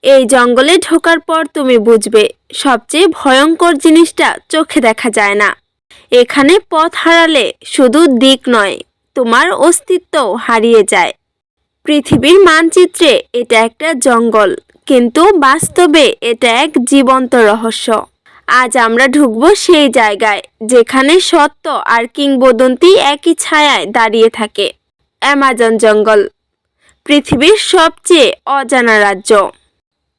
এই জঙ্গলে ঢোকার পর তুমি বুঝবে সবচেয়ে ভয়ঙ্কর জিনিসটা চোখে দেখা যায় না। এখানে পথ হারালে শুধু দিক নয়, তোমার অস্তিত্বও হারিয়ে যায়। পৃথিবীর মানচিত্রে এটা একটা জঙ্গল, কিন্তু বাস্তবে এটা এক জীবন্ত রহস্য। আজ আমরা ঢুকব সেই জায়গায় যেখানে সত্য আর কিংবদন্তি একই ছায়ায় দাঁড়িয়ে থাকে। অ্যামাজন জঙ্গল, পৃথিবীর সবচেয়ে অজানা রাজ্য।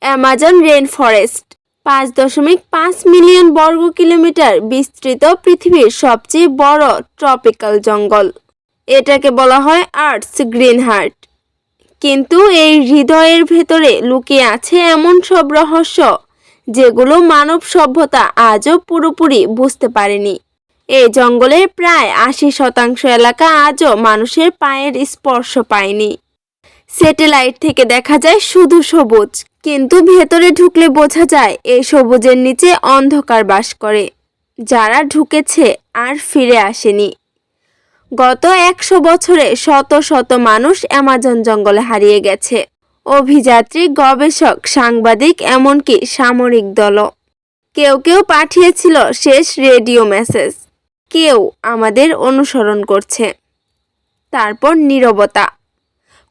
অ্যামাজন রেন ফরেস্ট 5.5 মিলিয়ন বর্গ কিলোমিটার বিস্তৃত পৃথিবীর সবচেয়ে বড় ট্রপিক্যাল জঙ্গল। এটাকে বলা হয় আর্থস গ্রিন হার্ট। কিন্তু এই হৃদয়ের ভেতরে লুকিয়ে আছে এমন সব রহস্য যেগুলো মানব সভ্যতা আজও পুরোপুরি বুঝতে পারেনি। এই জঙ্গলের প্রায় 80% এলাকা আজও মানুষের পায়ের স্পর্শ পায়নি। স্যাটেলাইট থেকে দেখা যায় শুধু সবুজ, কিন্তু ভেতরে ঢুকলে বোঝা যায় এই সবুজের নিচে অন্ধকার বাস করে, যারা ঢুকেছে আর ফিরে আসেনি। গত 100 বছরে শত শত মানুষ অ্যামাজন জঙ্গলে হারিয়ে গেছে। অভিযাত্রী, গবেষক, সাংবাদিক, এমনকি সামরিক দলও। কেউ কেউ পাঠিয়েছিল শেষ রেডিও মেসেজ, কেউ আমাদের অনুসরণ করছে। তারপর নীরবতা।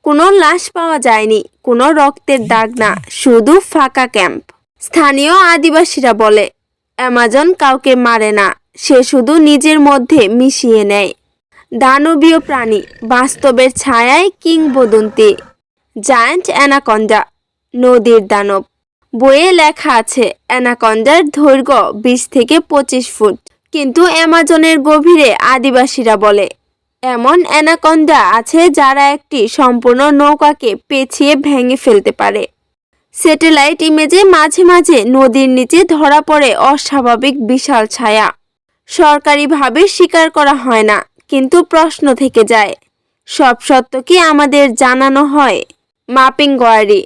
কোনো লাশ পাওয়া যায়নি, কোনো রক্তের দাগ না, শুধু ফাঁকা ক্যাম্প। স্থানীয় আদিবাসীরা বলে অ্যামাজন কাউকে মারে না, সে শুধু নিজের মধ্যে মিশিয়ে নেয়। দানবীয় প্রাণী, বাস্তবের ছায়ায় কিংবদন্তি। জায়ান্ট অ্যানাকন্ডা, নদীর দানব। বইয়ে লেখা আছে অ্যানাকন্ডার দৈর্ঘ্য 20 থেকে 25 ফুট, কিন্তু অ্যামাজনের গভীরে আদিবাসীরা বলে এমন অ্যানাকন্ডা আছে যারা একটি সম্পূর্ণ নৌকাকে পেঁচিয়ে ভেঙে ফেলতে পারে। স্যাটেলাইট ইমেজে মাঝে মাঝে নদীর নিচে ধরা পড়ে অস্বাভাবিক বিশাল ছায়া। সরকারিভাবে স্বীকার করা হয় না, কিন্তু প্রশ্ন থেকে যায়, সব সত্য কি আমাদের জানানো হয়? মাপিং গোয়ারি,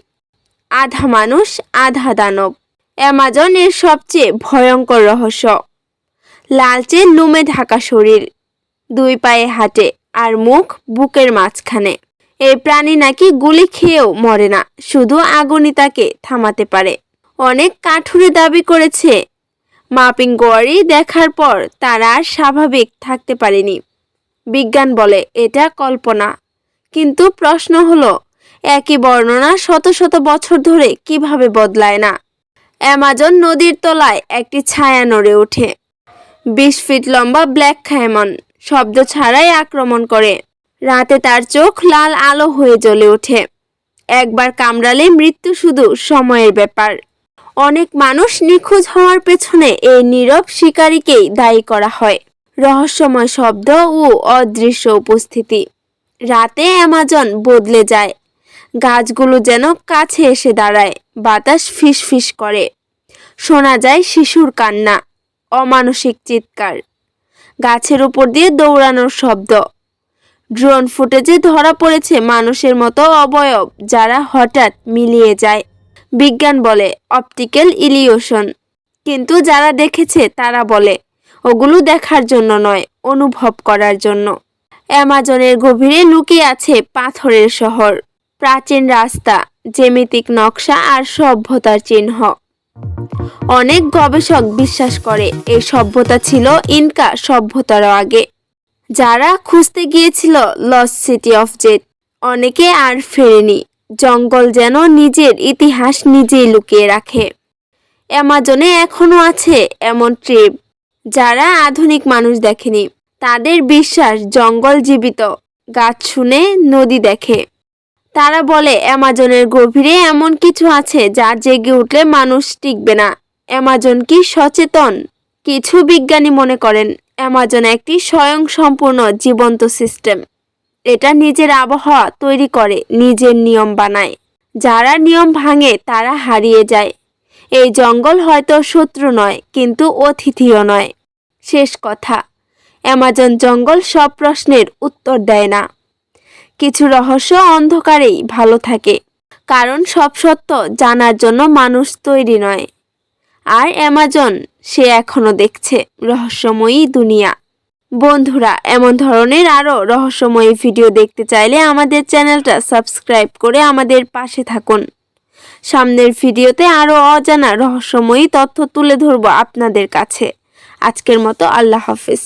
আধা মানুষ আধা দানব। অ্যামাজন এর সবচেয়ে ভয়ঙ্কর রহস্য। লালচে লোমে ঢাকা শরীর, 2 পায়ে হাঁটে আর মুখ বুকের মাঝখানে। এই প্রাণী নাকি গুলি খেয়েও মরে না, শুধু আগুনই তাকে থামাতে পারে। অনেক কাঠুরে দাবি করেছে মাপিং গোয়ারি দেখার পর তারা আর স্বাভাবিক থাকতে পারেনি। বিজ্ঞান বলে এটা কল্পনা, কিন্তু প্রশ্ন হলো একই বর্ণনা শত শত বছর ধরে কিভাবে বদলায় না? অ্যামাজন নদীর তলায় একটি ছায়া নড়ে ওঠে। 20 ফিট লম্বা ব্ল্যাক খায়মন শব্দ ছাড়াই আক্রমণ করে। রাতে তার চোখ লাল আলো হয়ে জ্বলে ওঠে। একবার কামড়ালে মৃত্যু শুধু সময়ের ব্যাপার। অনেক মানুষ নিখোঁজ হওয়ার পেছনে এই নীরব শিকারীকেই দায়ী করা হয়। রহস্যময় শব্দ ও অদৃশ্য উপস্থিতি। রাতে অ্যামাজন বদলে যায়। গাছগুলো যেন কাছে এসে দাঁড়ায়, বাতাস ফিসফিস করে। শোনা যায় শিশুর কান্না, অমানসিক চিৎকার, গাছের উপর দিয়ে দৌড়ানোর শব্দ। ড্রোন ফুটেজে ধরা পড়েছে মানুষের মতো অবয়ব যারা হঠাৎ মিলিয়ে যায়। বিজ্ঞান বলে অপটিক্যাল ইলিউশন, কিন্তু যারা দেখেছে তারা বলে ওগুলো দেখার জন্য নয়, অনুভব করার জন্য। অ্যামাজনের গভীরে লুকিয়ে আছে পাথরের শহর, প্রাচীন রাস্তা, জ্যামিতিক নকশা আর সভ্যতার চিহ্ন। অনেক গবেষক বিশ্বাস করে এই সভ্যতা ছিল ইনকা সভ্যতারও আগে, যারা খুঁজতে গিয়েছিল লস্ট সিটি অফ জেড। অনেকে আর ফেরেনি। জঙ্গল যেন নিজের ইতিহাস নিজেই লুকিয়ে রাখে। অ্যামাজনে এখনো আছে এমন ট্রিব যারা আধুনিক মানুষ দেখেনি। তাদের বিশ্বাস জঙ্গল জীবিত, গাছ শুনে, নদী দেখে। তারা বলে অ্যামাজনের গভীরে এমন কিছু আছে যা জেগে উঠলে মানুষ টিকবে না। অ্যামাজন কি সচেতন? কিছু বিজ্ঞানী মনে করেন অ্যামাজন একটি স্বয়ংসম্পূর্ণ জীবন্ত সিস্টেম। এটা নিজের আবহাওয়া তৈরি করে, নিজের নিয়ম বানায়। যারা নিয়ম ভাঙে তারা হারিয়ে যায়। এই জঙ্গল হয়তো শত্রু নয়, কিন্তু অতিথিও নয়। শেষ কথা, অ্যামাজন জঙ্গল সব প্রশ্নের উত্তর দেয় না। কিছু রহস্য অন্ধকারেই ভালো থাকে, কারণ সব সত্য জানার জন্য মানুষ তৈরি নয়। আর অ্যামাজন, সে এখনো দেখছে রহস্যময়ী দুনিয়া। বন্ধুরা, এমন ধরনের আরও রহস্যময়ী ভিডিও দেখতে চাইলে আমাদের চ্যানেলটা সাবস্ক্রাইব করে আমাদের পাশে থাকুন। সামনের ভিডিওতে আরও অজানা রহস্যময়ী তথ্য তুলে ধরবো আপনাদের কাছে। আজকের মতো আল্লাহ হাফেজ।